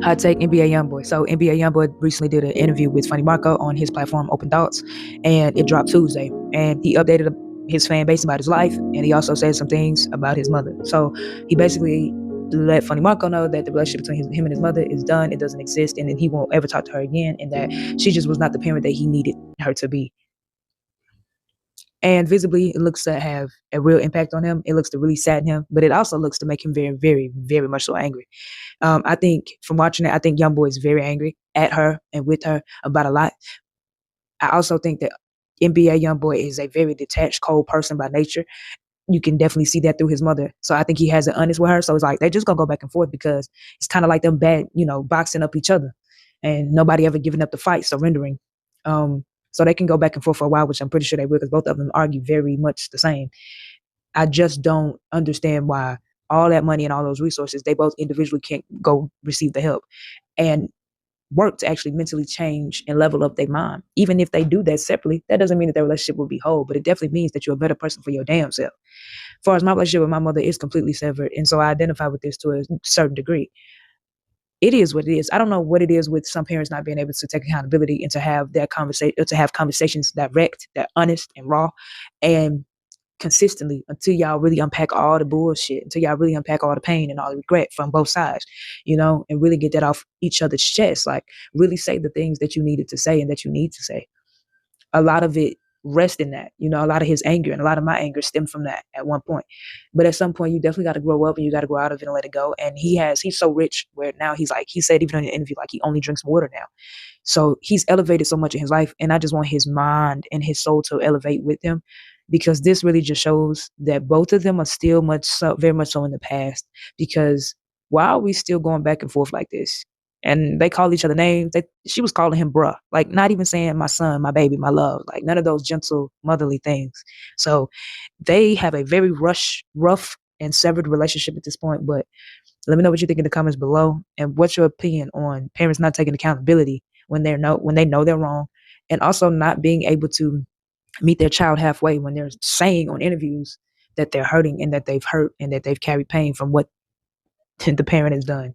Hot take NBA Youngboy. So NBA Youngboy recently did an interview with Funny Marco on his platform Open Thoughts, and it dropped Tuesday. And he updated his fan base about his life, and he also said some things about his mother. So he basically let Funny Marco know that the relationship between him and his mother is done, it doesn't exist, and that he won't ever talk to her again, and that she just was not the parent that he needed her to be. And visibly, it looks to have a real impact on him. It looks to really sadden him, but it also looks to make him very, very, very much so angry. I think from watching it, I think Young Boy is very angry at her and with her about a lot. I also think that NBA Young Boy is a very detached, cold person by nature. You can definitely see that through his mother. So I think he has it honest with her. So it's like they're just gonna go back and forth because it's kind of like them bad, boxing up each other, and nobody ever giving up the fight, surrendering. So they can go back and forth for a while, which I'm pretty sure they will, because both of them argue very much the same. I just don't understand why all that money and all those resources, they both individually can't go receive the help and work to actually mentally change and level up their mind. Even if they do that separately, that doesn't mean that their relationship will be whole, but it definitely means that you're a better person for your damn self. As far as my relationship with my mother is completely severed, and so I identify with this to a certain degree. It is what it is. I don't know what it is with some parents not being able to take accountability and to have that conversation, to have conversations direct, that honest and raw, and consistently until y'all really unpack all the bullshit, until y'all really unpack all the pain and all the regret from both sides, and really get that off each other's chest. Like really say the things that you needed to say and that you need to say. A lot of it rests in that. A lot of his anger and a lot of my anger stemmed from that at one point. But at some point you definitely got to grow up and you got to grow out of it and let it go. And he's so rich where now he's like, he said even in the interview, like he only drinks water now. So he's elevated so much in his life, and I just want his mind and his soul to elevate with him, because this really just shows that both of them are still very much so in the past. Because why are we still going back and forth like this? And they call each other names. She was calling him bruh, like not even saying my son, my baby, my love, like none of those gentle motherly things. So they have a very rough and severed relationship at this point. But let me know what you think in the comments below, and what's your opinion on parents not taking accountability when they know they're wrong, and also not being able to meet their child halfway when they're saying on interviews that they're hurting and that they've hurt and that they've carried pain from what the parent has done.